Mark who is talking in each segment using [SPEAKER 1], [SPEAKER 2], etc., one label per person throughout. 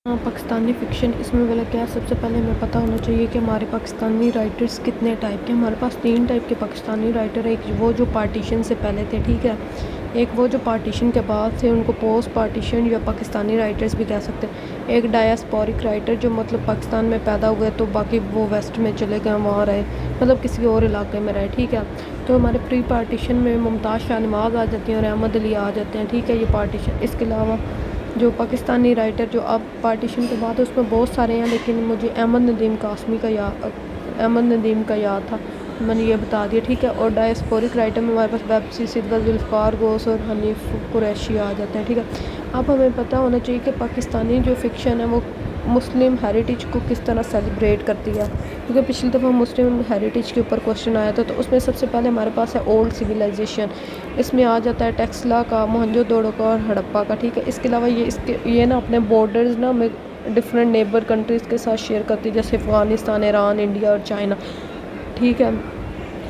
[SPEAKER 1] Pakistani fiction इसमें वाला क्या है, सबसे पहले हमें पता होना चाहिए कि हमारे पाकिस्तानी राइटर्स कितने टाइप के। हमारे पास 3 टाइप के पाकिस्तानी राइटर है। एक वो जो पार्टीशन से पहले थे, ठीक है। एक वो जो पार्टीशन के बाद थे, उनको पोस्ट पार्टीशन या पाकिस्तानी राइटर्स भी कह सकते हैं। एक डायस्पोरिक राइटर जो मतलब पाकिस्तान में पैदा हुए तो बाकी वो वेस्ट में चले गए, वहाँ रहे, मतलब किसी और इलाके में रहे, ठीक है। तो हमारे प्री पार्टीशन में मुमताज़ शाह नवाज़ आ जाती हैं और अहमद अली आ जाते हैं, ठीक है, ये पार्टीशन। इसके अलावा जो पाकिस्तानी राइटर जो अब पार्टीशन के बाद उसमें बहुत सारे हैं, लेकिन मुझे अहमद नदीम का याद था, मैंने ये बता दिया, ठीक है। और डायस्पोरिक राइटर में हमारे पास वेबसी सिद्दत जुल्फ़िकार गोस और हनीफ कुरैशी आ जाते हैं, ठीक है। अब हमें पता होना चाहिए कि पाकिस्तानी जो फ़िक्शन है वो मुस्लिम हेरिटेज को किस तरह सेलिब्रेट करती है, क्योंकि पिछली दफ़ा मुस्लिम हेरिटेज के ऊपर क्वेश्चन आया था। तो उसमें सबसे पहले हमारे पास है ओल्ड सिविलाइजेशन, इसमें आ जाता है टेक्सला का, मोहनजोदड़ो का और हड़प्पा का, ठीक है। इसके अलावा ये ना अपने बॉर्डर्स ना में डिफरेंट नेबर कंट्रीज़ के साथ शेयर करती है, जैसे अफ़गानिस्तान, ईरान, इंडिया और चाइना, ठीक है,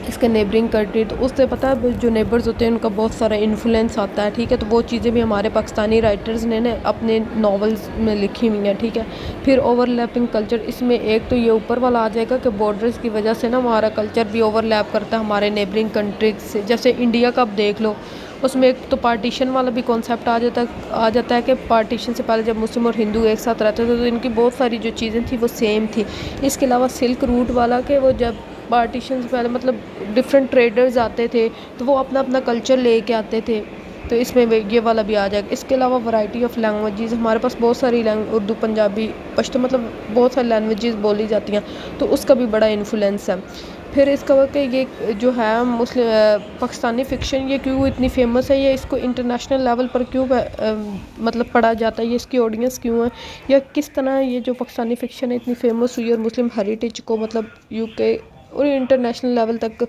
[SPEAKER 1] इसके नेबरिंग कंट्री। तो उससे पता है जो नेबर्स होते हैं उनका बहुत सारा इन्फ्लुएंस आता है, ठीक है। तो वो चीज़ें भी हमारे पाकिस्तानी राइटर्स ने ना अपने नॉवेल्स में लिखी हुई हैं, ठीक है। फिर ओवरलैपिंग कल्चर, इसमें एक तो ये ऊपर वाला आ जाएगा कि बॉर्डर्स की वजह से ना हमारा कल्चर भी ओवरलैप करता है हमारे नेबरिंग कंट्रीज से। जैसे इंडिया का आप देख लो, उसमें एक तो पार्टीशन वाला भी कॉन्सेप्ट आ जाता है कि पार्टीशन से पहले जब मुस्लिम और हिंदू एक साथ रहते थे तो इनकी बहुत सारी जो चीज़ें थी वो सेम थी। इसके अलावा सिल्क रूट वाला के वो जब पार्टीशन से पहले मतलब डिफरेंट ट्रेडर्स आते थे तो वो अपना अपना कल्चर लेके आते थे, तो इसमें ये वाला भी आ जाएगा। इसके अलावा वैरायटी ऑफ लैंग्वेजेस, हमारे पास बहुत सारी उर्दू, पंजाबी, पश्तो, मतलब बहुत सारी लैंग्वेजेस बोली जाती हैं, तो उसका भी बड़ा इन्फ्लुएंस है। फिर इसका कि ये जो है मुस्लिम पाकिस्तानी फ़िक्शन ये क्यों इतनी फेमस है, ये इसको इंटरनेशनल लेवल पर क्यों मतलब पढ़ा जाता है, ये इसकी ऑडियंस क्यों है, या किस तरह ये जो पाकिस्तानी फ़िक्शन है इतनी फेमस हुई और मुस्लिम हेरिटेज को मतलब यूके और इंटरनेशनल लेवल तक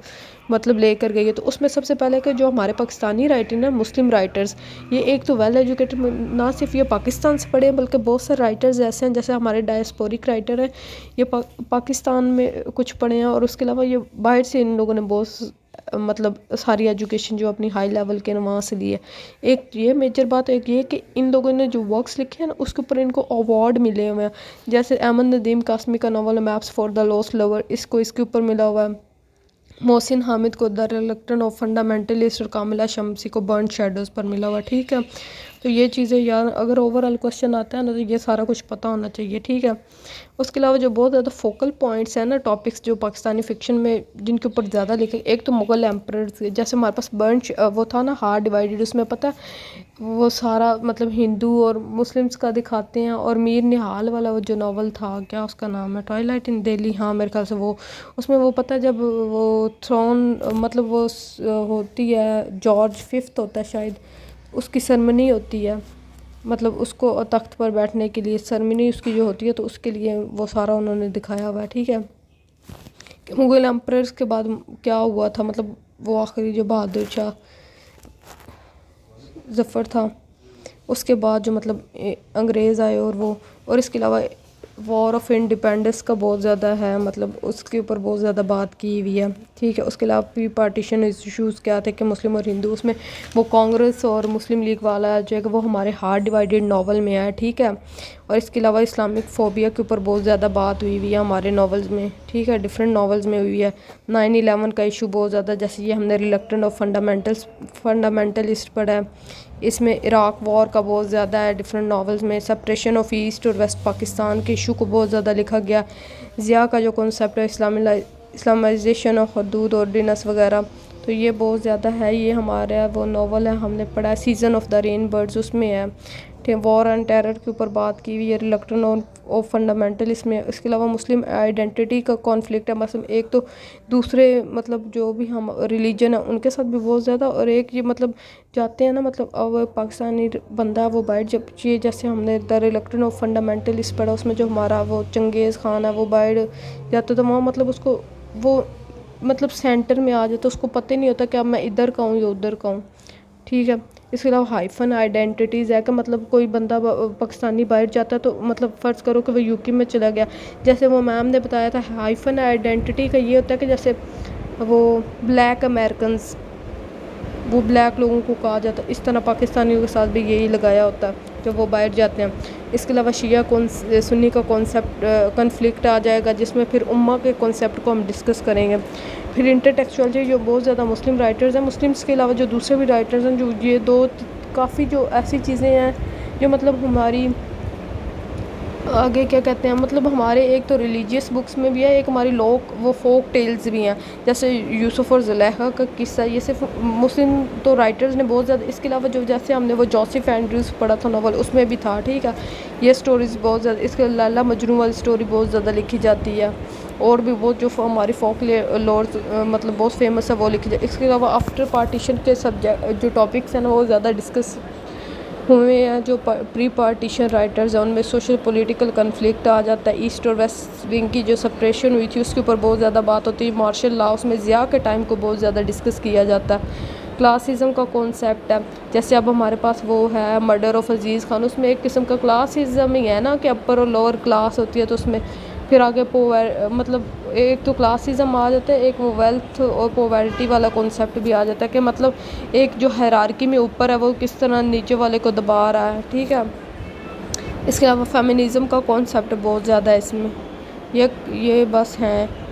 [SPEAKER 1] मतलब लेकर गई है। तो उसमें सबसे पहले कि जो हमारे पाकिस्तानी राइटर हैं, मुस्लिम राइटर्स, ये एक तो वेल एजुकेटेड, ना सिर्फ ये पाकिस्तान से पढ़े बल्कि बहुत सारे राइटर्स ऐसे हैं जैसे हमारे डायस्पोरिक राइटर हैं, ये पाकिस्तान में कुछ पढ़े हैं, और उसके अलावा ये बाहर से इन लोगों ने बहुत मतलब सारी एजुकेशन जो अपनी हाई लेवल के वहाँ से ली है। एक ये मेजर बात, एक ये कि इन लोगों ने जो वर्क्स लिखे हैं ना उसके ऊपर इनको अवार्ड मिले हुए हैं। जैसे अहमद नदीम कासमी का novel maps for the lost lover, इसके ऊपर मिला हुआ है। मोहसिन हामिद को द रिलक्टेंट ऑफ फंडामेंटलिस्ट और कामिला शम्सी को बर्न शेडोज़ पर मिला हुआ, ठीक है। तो ये चीज़ें यार अगर ओवरऑल क्वेश्चन आता है ना तो ये सारा कुछ पता होना चाहिए, ठीक है। उसके अलावा जो बहुत ज़्यादा फोकल पॉइंट्स हैं ना, टॉपिक्स जो पाकिस्तानी फ़िक्शन में जिनके ऊपर ज़्यादा लिखे, एक तो मुग़ल एम्परर्स, जैसे हमारे पास वो था ना हार्ट डिवाइडेड, उसमें पता है वो सारा मतलब हिंदू और मुस्लिम्स का दिखाते हैं। और मीर निहाल वाला वो जो नावल था, क्या उसका नाम है, ट्वाइलाइट इन दिल्ली, हाँ मेरे ख्याल से वो, उसमें वो पता है जब वो थ्रोन मतलब वो होती है, जॉर्ज फिफ्थ होता है शायद, उसकी सरमनी होती है, मतलब उसको तख्त पर बैठने के लिए सरमनी उसकी जो होती है, तो उसके लिए वो सारा उन्होंने दिखाया हुआ है, ठीक है। कि मुग़ल एम्परर्स के बाद क्या हुआ था, मतलब वो आखिरी जो बहादुर शाह ज़फ़र था, उसके बाद जो मतलब अंग्रेज़ आए और वो, और इसके अलावा वॉर ऑफ इंडिपेंडेंस का बहुत ज़्यादा है, मतलब उसके ऊपर बहुत ज़्यादा बात की हुई है, ठीक है। उसके अलावा भी पार्टीशन इशूज़ क्या थे कि मुस्लिम और हिंदू, उसमें वो कांग्रेस और मुस्लिम लीग वाला जो है वो हमारे हार्ट डिवाइडेड नावल में है, ठीक है। और इसके अलावा इस्लामिक फ़ोबिया के ऊपर बहुत ज़्यादा बात हुई हुई है हमारे नावल्स में, ठीक है, डिफरेंट नावल्स में हुई है। 9/11 का इशू बहुत ज़्यादा, जैसे ये हमने रिलक्टेंट ऑफ फंडामेंटलिस्ट पढ़ा है, इसमें इराक वॉर का बहुत ज़्यादा है डिफरेंट नावल्स में। सेपरेशन ऑफ ईस्ट और वेस्ट पाकिस्तान के इशू को बहुत ज़्यादा लिखा गया। ज़िया का जो कॉन्सेप्ट है इस्लामाइजेशन ऑफ हदूद ऑर्डिनेंस वगैरह, तो ये बहुत ज़्यादा है। ये हमारा वो नावल है, हमने पढ़ा है season off the rain birds, उसमें है। वॉर एंड टेरर के ऊपर बात की हुई है, रिलक्टेंट ऑफ फंडामेंटल इसमें। इसके अलावा मुस्लिम आइडेंटिटी का कॉन्फ्लिक्ट है, मतलब एक तो दूसरे मतलब जो भी हम रिलीजन है उनके साथ भी बहुत ज़्यादा, और एक ये मतलब जाते हैं ना, मतलब अब पाकिस्तानी बंदा वो बाहर जब ये जैसे हमने द रिलक्टेंट ऑफ फंडामेंटलिस्ट पढ़ा, उसमें जो हमारा वो चंगेज़ खान है वो बाहर जाता तो वहाँ मतलब उसको वो मतलब सेंटर में आ जाता, उसको पता ही नहीं होता कि अब मैं इधर का हूँ या उधर का हूँ, ठीक है। इसके अलावा हाइफन आइडेंटिटीज़ है कि मतलब कोई बंदा पाकिस्तानी बाहर जाता है तो मतलब फ़र्ज़ करो कि वो यूके में चला गया, जैसे वो मैम ने बताया था हाइफन आइडेंटिटी का ये होता है कि जैसे वो ब्लैक अमेरिकन्स वो ब्लैक लोगों को कहा जाता है। इस तरह पाकिस्तानियों के साथ भी यही लगाया होता है जब वो बाहर जाते हैं। इसके अलावा शिया सुन्नी का कॉन्सेप्ट कन्फ्लिक्ट आ जाएगा, जिसमें फिर उम्मा के कॉन्सेप्ट को हम डिस्कस करेंगे। फिर इंटरटेक्चुअलिटी, जो बहुत ज़्यादा मुस्लिम राइटर्स हैं, मुस्लिम्स के अलावा जो दूसरे भी राइटर्स हैं, जो ये दो काफ़ी जो ऐसी चीज़ें हैं जो मतलब हमारी आगे क्या कहते हैं, मतलब हमारे एक तो रिलीजियस बुक्स में भी है, एक हमारी वो फोक टेल्स भी हैं, जैसे यूसुफ और ज़ुलेखा का किस्सा। ये सिर्फ मुस्लिम तो राइटर्स ने बहुत ज़्यादा, इसके अलावा जो जैसे हमने वो जोसेफ एंड्रयूज़ पढ़ा था नॉवल, उसमें भी था, ठीक है। ये स्टोरीज़ बहुत ज़्यादा, इसके लैला मजनू वाली स्टोरी बहुत ज़्यादा लिखी जाती है, और भी बहुत जो हमारी फोक लॉर्ड्स मतलब बहुत फेमस है वो लिखी जाती है। इसके अलावा आफ्टर पार्टीशन के सब्जेक्ट जो टॉपिक्स हैं वो ज़्यादा डिस्कस हुए हैं। जो प्री पार्टीशन राइटर्स हैं उनमें सोशल पॉलिटिकल कन्फ्लिक्ट आ जाता है, ईस्ट और वेस्ट विंग की जो सेपरेशन हुई थी उसके ऊपर बहुत ज़्यादा बात होती है। मार्शल लॉ उसमें ज़िया के टाइम को बहुत ज़्यादा डिस्कस किया जाता है। क्लासिज़म का कॉन्सेप्ट है, जैसे अब हमारे पास वो है मर्डर ऑफ अजीज़ खान, उसमें एक किस्म का क्लासिज़म ही है ना कि अपर और लोअर क्लास होती है, तो उसमें फिर आगे मतलब एक तो क्लासिज़म आ जाता है, एक वो वेल्थ और पॉवर्टी वाला कॉन्सेप्ट भी आ जाता है कि मतलब एक जो हायरार्की में ऊपर है वो किस तरह नीचे वाले को दबा रहा है, ठीक है। इसके अलावा फेमिनिज़म का कॉन्सेप्ट बहुत ज़्यादा है इसमें। ये बस हैं।